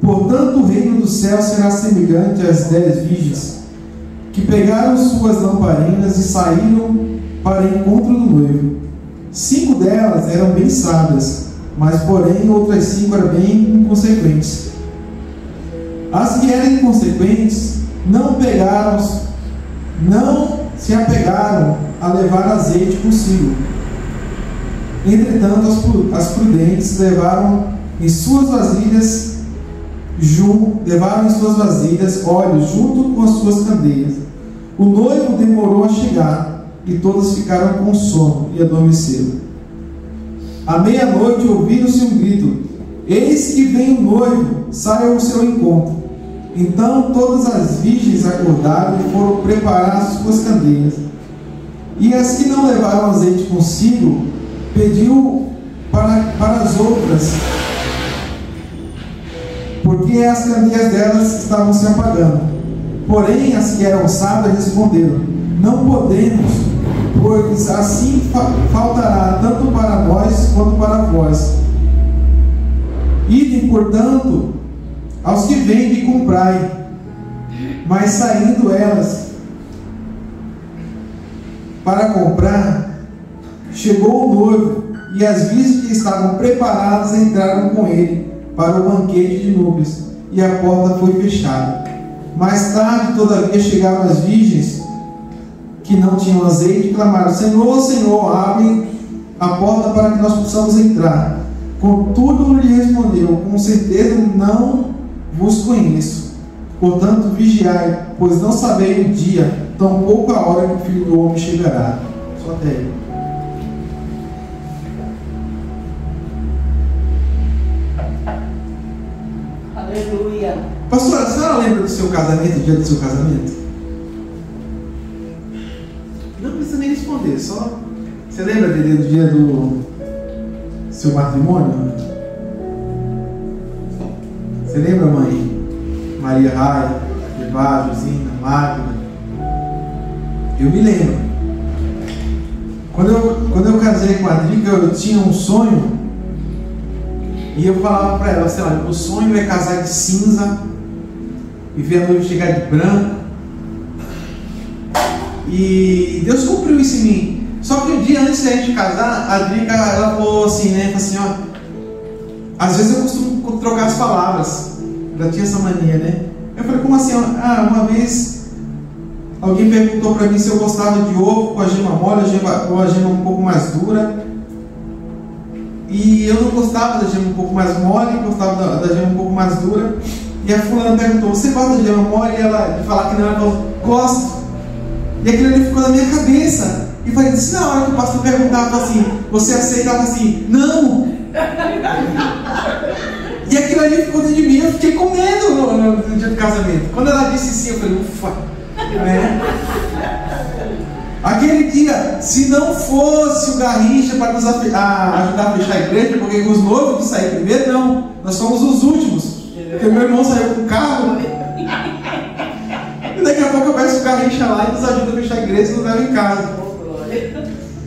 Portanto, o reino do céu será semelhante às 10 virgens, que pegaram suas lamparinas e saíram para encontro do noivo. 5 delas eram bem sábias, mas porém outras 5 eram bem inconsequentes. As que eram inconsequentes não se apegaram a levar azeite consigo. Entretanto, as prudentes levaram em suas vasilhas óleo junto com as suas candeias. O noivo demorou a chegar, e todas ficaram com sono e adormeceram. À meia-noite ouviram-se um grito: eis que vem o noivo, saiam ao seu encontro. Então todas as virgens acordaram e foram preparar as suas candeias. E as que não levaram azeite consigo, pediu para as outras, porque as candeias delas estavam se apagando. Porém, as que eram sábias responderam: não podemos, pois assim faltará tanto para nós quanto para vós. Idem, portanto, aos que vendem e comprai. Mas saindo elas para comprar, chegou o noivo, e as virgens que estavam preparadas entraram com ele para o banquete de núpcias, e a porta foi fechada. Mais tarde, todavia, chegaram as virgens que não tinham azeite e clamaram: Senhor, Senhor, abre a porta para que nós possamos entrar. Contudo, lhe respondeu: com certeza não vos conheço. Portanto, vigiai, pois não sabeis o dia, tampouco a hora que o Filho do Homem chegará. Só até aí. Aleluia. Pastora, a senhora lembra do seu casamento, do dia do seu casamento? Não precisa nem responder, só... Você lembra do dia do seu matrimônio? Você lembra, mãe? Maria Raia, Eva, Josina, Magna? Eu me lembro. Quando eu casei com a Drica, eu tinha um sonho, e eu falava para ela, sei lá, o sonho é casar de cinza e ver a noiva chegar de branco. E Deus cumpriu isso em mim. Só que um dia antes da gente casar, a Drica, ela falou assim, né? Falou assim, ó, às vezes eu costumo trocar as palavras. Já tinha essa mania, né? Eu falei, como assim? Uma vez alguém perguntou para mim se eu gostava de ovo com a gema mole ou a gema um pouco mais dura. E eu não gostava da gema um pouco mais mole, gostava da gema um pouco mais dura. E a fulana perguntou: você gosta da gema mole? E ela, de falar que não, ela falou: gosto. E aquilo ali ficou na minha cabeça. E falei assim, na hora que o pastor perguntava assim: você aceita? Ela assim: não. E aquilo ali ficou dentro de mim. Eu fiquei com medo no dia do casamento. Quando ela disse sim, eu falei: ufa, né? Aquele dia, se não fosse o Garrincha para nos ajudar a fechar a igreja, porque os noivos que saíram primeiro, não, nós somos os últimos. Porque meu irmão saiu com o carro. E daqui a pouco eu peço o Garrincha lá e nos ajuda a fechar a igreja e nos leva em casa.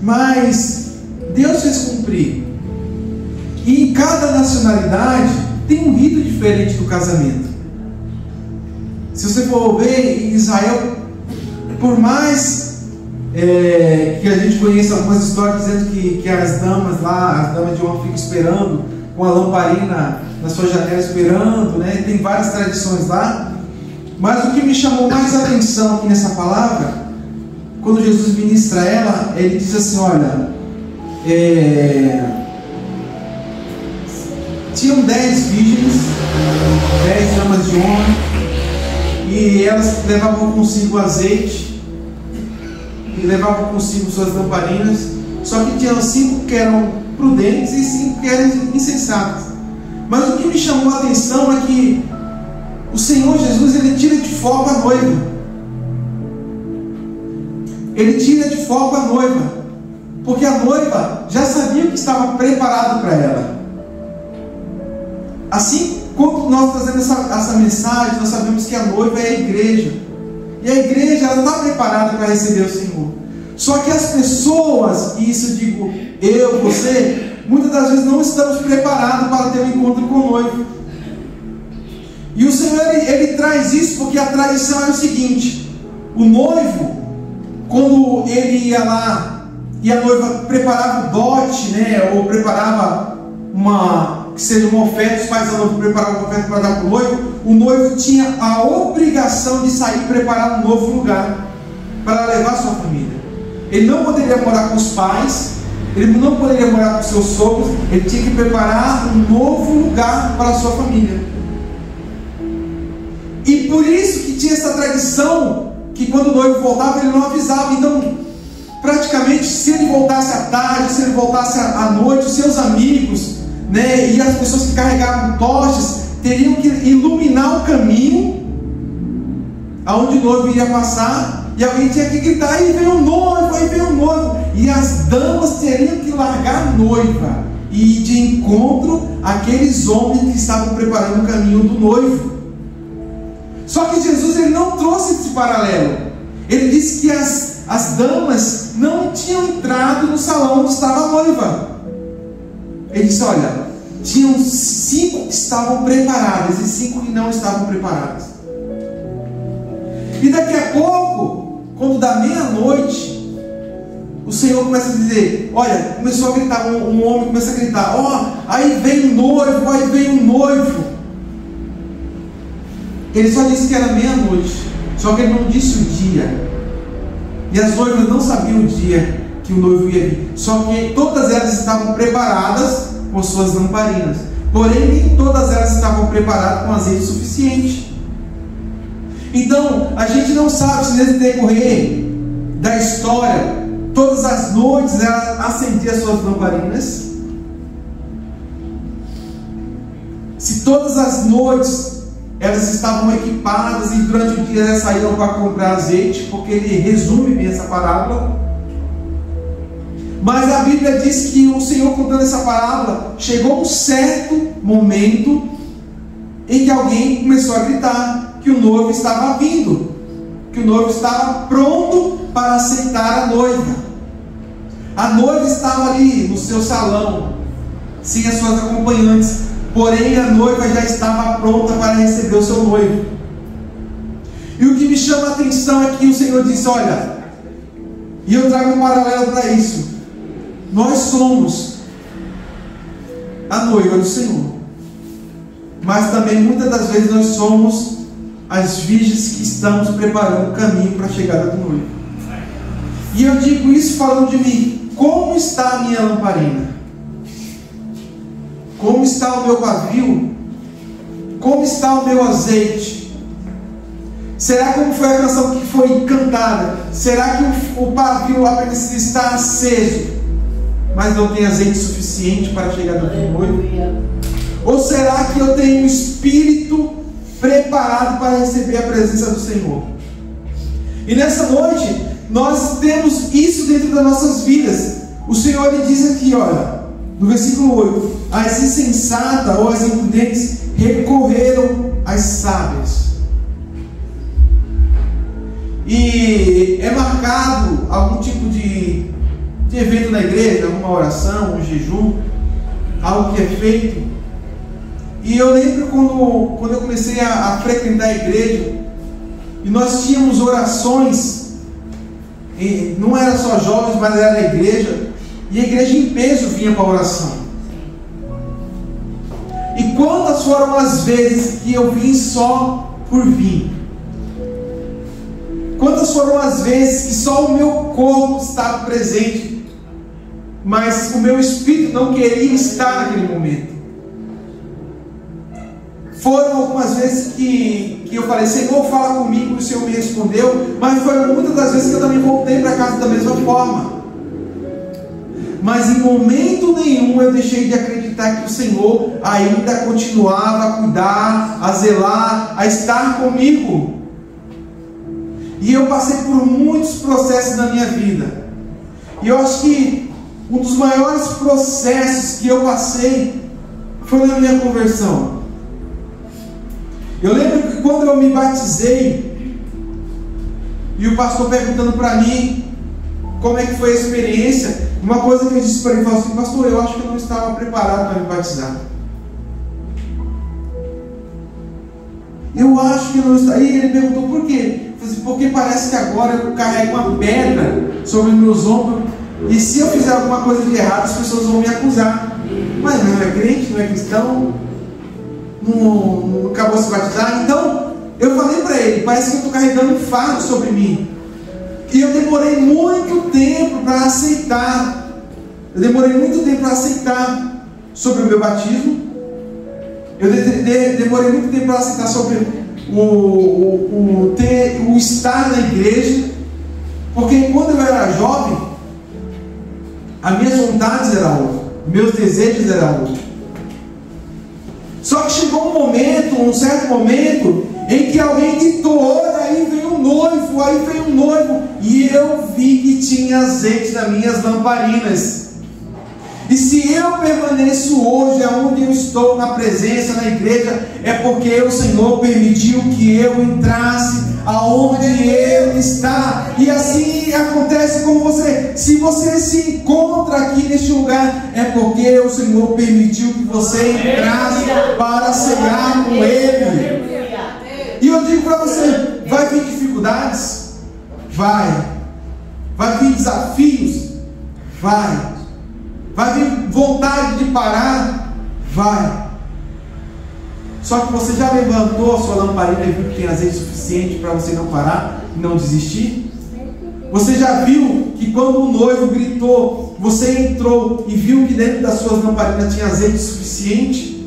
Mas Deus fez cumprir. E em cada nacionalidade tem um rito diferente do casamento. Se você for ver, em Israel, por mais que a gente conheça algumas histórias dizendo que as damas lá, as damas de honra ficam esperando com a lamparina na sua janela esperando, né? Tem várias tradições lá. Mas o que me chamou mais atenção aqui nessa palavra, quando Jesus ministra ela, ele diz assim: olha, tinham 10 virgens, 10 damas de honra, e elas levavam consigo azeite e levavam consigo suas lamparinas. Só que tinham 5 que eram prudentes e 5 que eram insensatas. Mas o que me chamou a atenção é que o Senhor Jesus, ele tira de fogo a noiva. Ele tira de fogo a noiva, porque a noiva já sabia o que estava preparado para ela. Assim como nós trazemos essa mensagem, nós sabemos que a noiva é a igreja. E a igreja, ela está preparada para receber o Senhor. Só que as pessoas, e isso eu digo eu, você, muitas das vezes não estamos preparados para ter um encontro com o noivo. E o Senhor, ele traz isso porque a tradição é o seguinte: o noivo, quando ele ia lá e a noiva preparava o dote, né, ou preparava que seja uma oferta, os pais da noiva preparavam uma oferta para dar para o noivo tinha a obrigação de sair e preparar um novo lugar para levar sua família. Ele não poderia morar com os pais, ele não poderia morar com seus sogros, ele tinha que preparar um novo lugar para a sua família. E por isso que tinha essa tradição, que quando o noivo voltava, ele não avisava. Então, praticamente, se ele voltasse à tarde, se ele voltasse à noite, os seus amigos, né, e as pessoas que carregavam tochas, teriam que iluminar o caminho aonde o noivo iria passar, e alguém tinha que gritar: aí vem o noivo, aí vem o noivo. E as damas teriam que largar a noiva e ir de encontro àqueles homens que estavam preparando o caminho do noivo. Só que Jesus, ele não trouxe esse paralelo. Ele disse que as damas não tinham entrado no salão onde estava a noiva. Ele disse: olha, tinham 5 que estavam preparadas e 5 que não estavam preparadas. E daqui a pouco, quando dá meia-noite, o Senhor começa a dizer: olha, começou a gritar, um homem começa a gritar: ó, aí vem o noivo, aí vem o noivo. Ele só disse que era meia-noite, só que ele não disse o dia. E as noivas não sabiam o dia que o noivo ia vir. Só que todas elas estavam preparadas com suas lamparinas. Porém, nem todas elas estavam preparadas com azeite suficiente. Então, a gente não sabe se nesse decorrer da história, todas as noites ela acendia suas lamparinas. Se todas as noites elas estavam equipadas e durante o dia elas saíram para comprar azeite, porque ele resume bem essa parábola. Mas a Bíblia diz que o Senhor, contando essa parábola, chegou um certo momento em que alguém começou a gritar que o noivo estava vindo, que o noivo estava pronto para aceitar a noiva. A noiva estava ali no seu salão, sem as suas acompanhantes. Porém, a noiva já estava pronta para receber o seu noivo. E o que me chama a atenção é que o Senhor disse: olha, e eu trago um paralelo para isso. Nós somos a noiva do Senhor, mas também muitas das vezes nós somos as virgens que estamos preparando o caminho para a chegada do noivo. E eu digo isso falando de mim. Como está a minha lamparina? Como está o meu pavio? Como está o meu azeite? Será como foi a canção que foi cantada? Será que o pavio apenas está aceso, mas não tem azeite suficiente para a chegada do noivo? Ou será que eu tenho um espírito preparado para receber a presença do Senhor? E nessa noite, nós temos isso dentro das nossas vidas. O Senhor lhe diz aqui, olha, no versículo 8: as insensatas ou as imprudentes recorreram às sábias. E é marcado algum tipo de evento na igreja, uma oração, um jejum, algo que é feito. E eu lembro quando eu comecei a frequentar a igreja, e nós tínhamos orações, e não era só jovens, mas era a igreja, e a igreja em peso vinha para a oração. E quantas foram as vezes que eu vim só por vir? Quantas foram as vezes que só o meu corpo estava presente, mas o meu espírito não queria estar naquele momento? Foram algumas vezes que eu falei: Senhor, fala comigo, e o Senhor me respondeu. Mas foram muitas das vezes que eu também voltei para casa da mesma forma. Mas em momento nenhum eu deixei de acreditar que o Senhor ainda continuava a cuidar, a zelar, a estar comigo. E eu passei por muitos processos na minha vida. E eu acho que um dos maiores processos que eu passei foi na minha conversão. Eu lembro que quando eu me batizei, e o pastor perguntando para mim como é que foi a experiência, uma coisa que eu disse para ele, falou assim: pastor, eu acho que eu não estava preparado para me batizar. Eu acho que não está. Aí ele perguntou por quê? Eu falei assim, porque parece que agora eu carrego uma pedra sobre meus ombros. E se eu fizer alguma coisa de errado, as pessoas vão me acusar. Mas não é crente, não é cristão, não acabou de se batizar. Então, eu falei para ele, parece que eu estou carregando um fardo sobre mim. E eu demorei muito tempo para aceitar. Sobre o meu batismo. Eu demorei muito tempo para aceitar sobre o estar na igreja. Porque quando eu era jovem, as minhas vontades eram outras, meus desejos eram outros. Só que chegou um certo momento, em que alguém gritou, olha, aí veio um noivo, e eu vi que tinha azeite nas minhas lamparinas. E se eu permaneço hoje aonde eu estou, na presença, na igreja, é porque o Senhor permitiu que eu entrasse aonde Ele está. E assim acontece com você. Se você se encontra aqui neste lugar, é porque o Senhor permitiu que você entrasse para cear com Ele. E eu digo para você, vai vir dificuldades? Vai vir desafios? Vai vir vontade de parar? Vai. Só que você já levantou a sua lamparina e viu que tem azeite suficiente para você não parar e não desistir? Você já viu que quando o noivo gritou, você entrou e viu que dentro das suas lamparinas tinha azeite suficiente?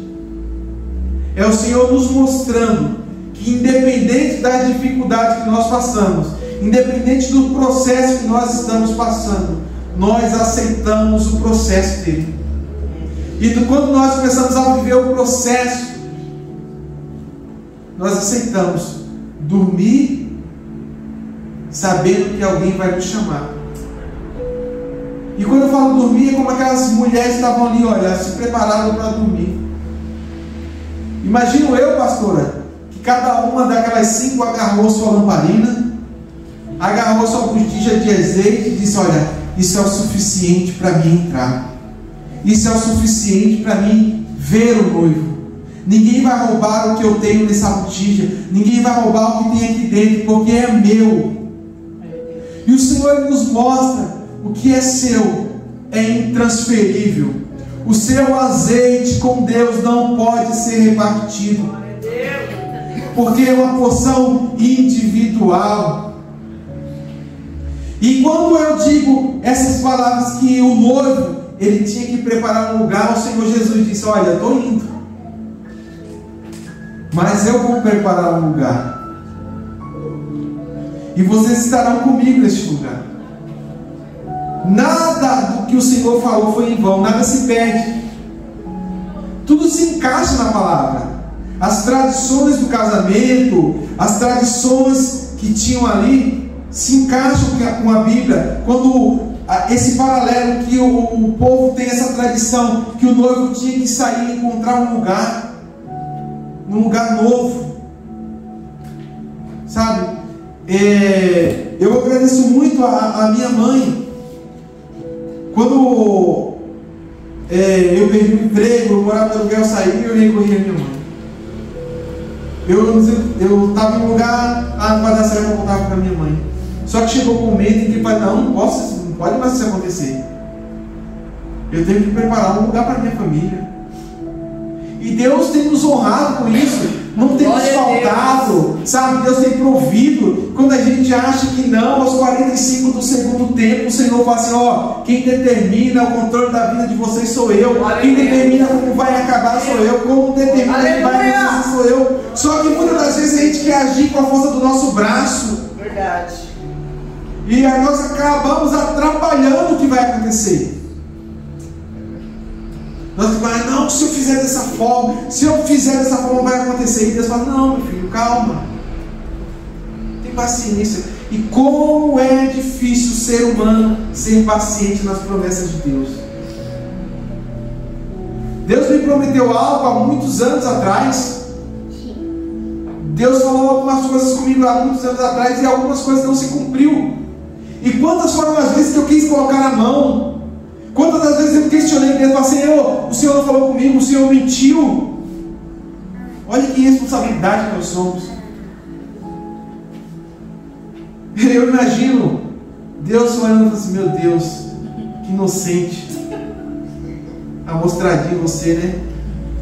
É o Senhor nos mostrando que, independente da dificuldade que nós passamos, independente do processo que nós estamos passando, nós aceitamos o processo dele. E quando nós começamos a viver o processo, nós aceitamos dormir sabendo que alguém vai nos chamar. E quando eu falo dormir, é como aquelas mulheres que estavam ali, olha, se prepararam para dormir. Imagino eu, pastora, que cada uma daquelas 5 agarrou sua lamparina, agarrou sua botija de azeite e disse, olha, isso é o suficiente para mim entrar. Isso é o suficiente para mim ver o noivo. Ninguém vai roubar o que eu tenho nessa botija. Ninguém vai roubar o que tem aqui dentro, porque é meu. E o Senhor nos mostra o que é seu é intransferível. O seu azeite com Deus não pode ser repartido, porque é uma porção individual. E quando eu digo essas palavras, que o noivo, ele tinha que preparar um lugar, o Senhor Jesus disse, olha, eu estou indo, mas eu vou preparar um lugar, e vocês estarão comigo neste lugar. Nada do que o Senhor falou foi em vão, nada se perde, tudo se encaixa na palavra. As tradições do casamento, as tradições que tinham ali, se encaixam com a Bíblia. Quando esse paralelo que o povo tem essa tradição, que o noivo tinha que sair e encontrar um lugar novo, sabe? Eu agradeço muito a minha mãe. Quando eu perdi o emprego, eu morava no aluguel, saí e eu recorri a minha mãe. Eu estava em um lugar, não vai dar certo, eu voltava para minha mãe. Só que chegou um momento em que ele falou, não pode mais isso acontecer. Eu tenho que preparar um lugar para minha família. E Deus tem nos honrado com isso. Não tem nos faltado, sabe? Deus tem provido. Quando a gente acha que não, aos 45 do segundo tempo, o Senhor fala assim, ó, quem determina o controle da vida de vocês sou eu. Quem determina como vai acabar sou eu. Como determina que vai acontecer sou eu. Só que muitas das vezes a gente quer agir com a força do nosso braço. Verdade. E aí nós acabamos atrapalhando o que vai acontecer. Nós falamos, não, se eu fizer dessa forma vai acontecer. E Deus fala, não, meu filho, calma. Tem paciência. E como é difícil o ser humano ser paciente nas promessas de Deus. Deus me prometeu algo há muitos anos atrás. Deus falou algumas coisas comigo há muitos anos atrás e algumas coisas não se cumpriu. E quantas foram as vezes que eu quis colocar a mão? Quantas das vezes eu questionei Deus, falei, Senhor, o Senhor não falou comigo, o Senhor mentiu. Olha que responsabilidade que nós somos. Eu imagino Deus olhando e falando assim: meu Deus, que inocente. A mostradinha em você, né?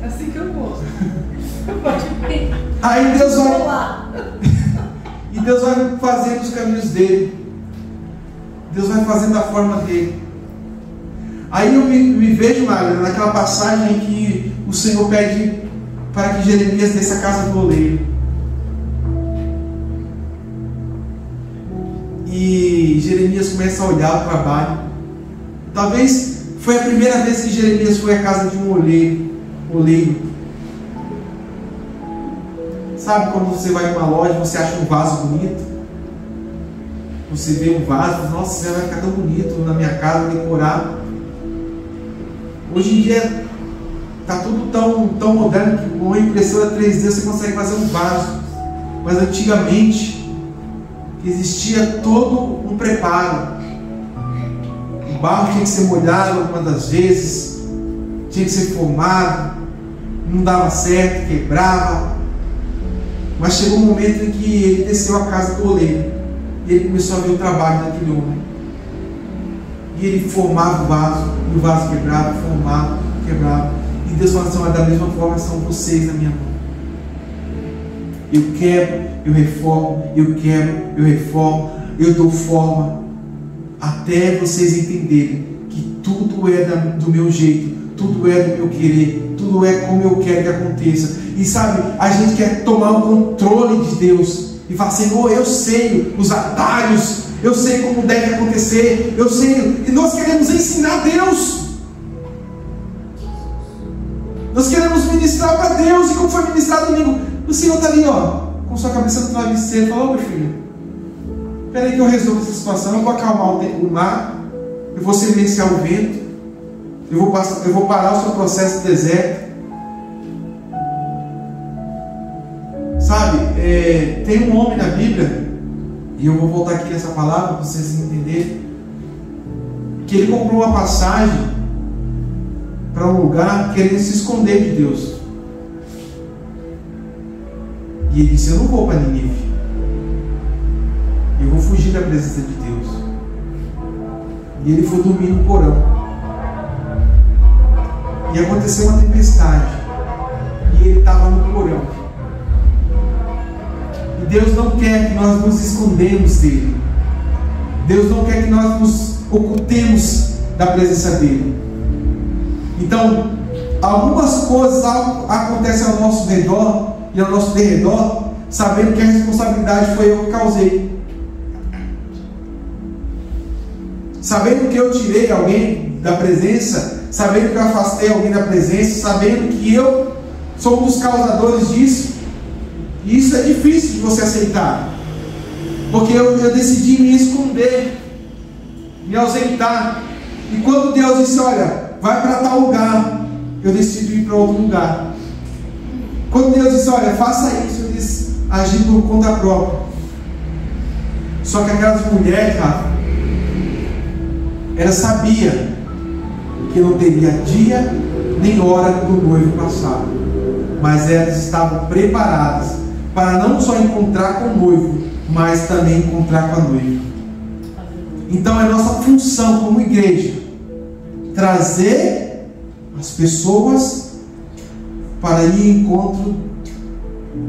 É assim que eu gosto. Pode ver. Aí Deus vai. E Deus vai fazendo os caminhos dele. Deus vai fazendo da forma dele. Aí eu me vejo, Magda, naquela passagem que o Senhor pede para que Jeremias desse a casa do oleiro. E Jeremias começa a olhar o trabalho. Talvez foi a primeira vez que Jeremias foi à casa de um oleiro. Sabe quando você vai numa loja e você acha um vaso bonito? Você vê um vaso, nossa, você vai ficar tão bonito na minha casa, decorado. Hoje em dia está tudo tão moderno que com a impressora 3D você consegue fazer um vaso. Mas antigamente existia todo um preparo. O barro tinha que ser molhado algumas das vezes, tinha que ser formado, não dava certo, quebrava. Mas chegou um momento em que ele desceu à casa do oleiro e ele começou a ver o trabalho daquele homem. E ele formava o vaso, e o vaso quebrava, formava, quebrava. E Deus falou assim: da mesma forma são vocês na minha mão. Eu quebro, eu reformo, eu quebro, eu reformo, eu dou forma, até vocês entenderem que tudo é do meu jeito, tudo é do meu querer, tudo é como eu quero que aconteça. E sabe, a gente quer tomar o controle de Deus e falar: Senhor, eu sei os atalhos, eu sei como deve acontecer, eu sei. E nós queremos ensinar Deus, nós queremos ministrar para Deus. E como foi ministrado domingo, o Senhor está ali, ó, com sua cabeça no travesseiro. Falou: meu filho, espera aí que eu resolvo essa situação. Eu vou acalmar o mar, eu vou silenciar o vento, eu vou parar o seu processo de deserto. Sabe, tem um homem na Bíblia, e eu vou voltar aqui nessa palavra para vocês entenderem, que ele comprou uma passagem para um lugar querendo se esconder de Deus. E ele disse: eu não vou para Nínive, eu vou fugir da presença de Deus. E ele foi dormir no porão, e aconteceu uma tempestade, e ele estava no porão. E Deus não quer que nós nos escondemos dele. Deus não quer que nós nos ocultemos da presença dele. Então, algumas coisas acontecem ao nosso redor e ao nosso derredor, sabendo que a responsabilidade foi eu que causei, sabendo que eu tirei alguém da presença, sabendo que eu afastei alguém da presença, sabendo que eu sou um dos causadores disso. E isso é difícil de você aceitar, porque eu decidi me esconder, me ausentar. E quando Deus disse: olha, vai para tal lugar, eu decido ir para outro lugar. Quando Deus disse: olha, faça isso, eu disse: agir por conta própria. Só que aquelas mulheres, Rafa, ela sabia que não teria dia nem hora do noivo passar, mas elas estavam preparadas para não só encontrar com o noivo, mas também encontrar com a noiva. Então é nossa função como igreja trazer as pessoas para ir em encontro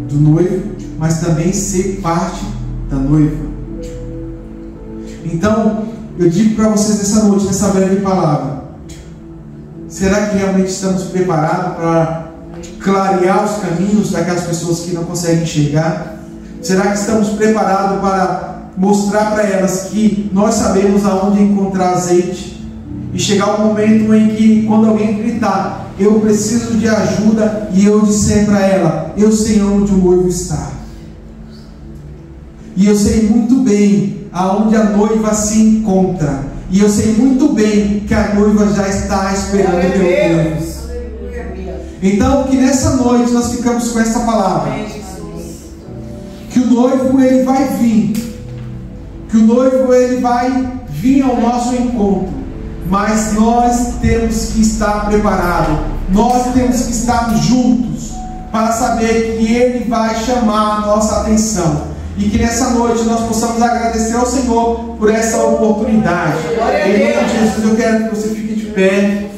do noivo, mas também ser parte da noiva. Então eu digo para vocês nessa noite, nessa breve palavra: será que realmente estamos preparados para clarear os caminhos daquelas pessoas que não conseguem enxergar? Será que estamos preparados para mostrar para elas que nós sabemos aonde encontrar azeite? E chegar um momento em que, quando alguém gritar: eu preciso de ajuda, e eu disser para ela: eu sei onde o noivo está, e eu sei muito bem aonde a noiva se encontra, e eu sei muito bem que a noiva já está esperando o meu noivo. Então, que nessa noite nós ficamos com essa palavra: que o noivo ele vai vir, que o noivo ele vai vir ao nosso encontro, mas nós temos que estar preparados, nós temos que estar juntos para saber que Ele vai chamar a nossa atenção. E que nessa noite nós possamos agradecer ao Senhor por essa oportunidade. Em nome de Jesus, eu quero que você fique de pé.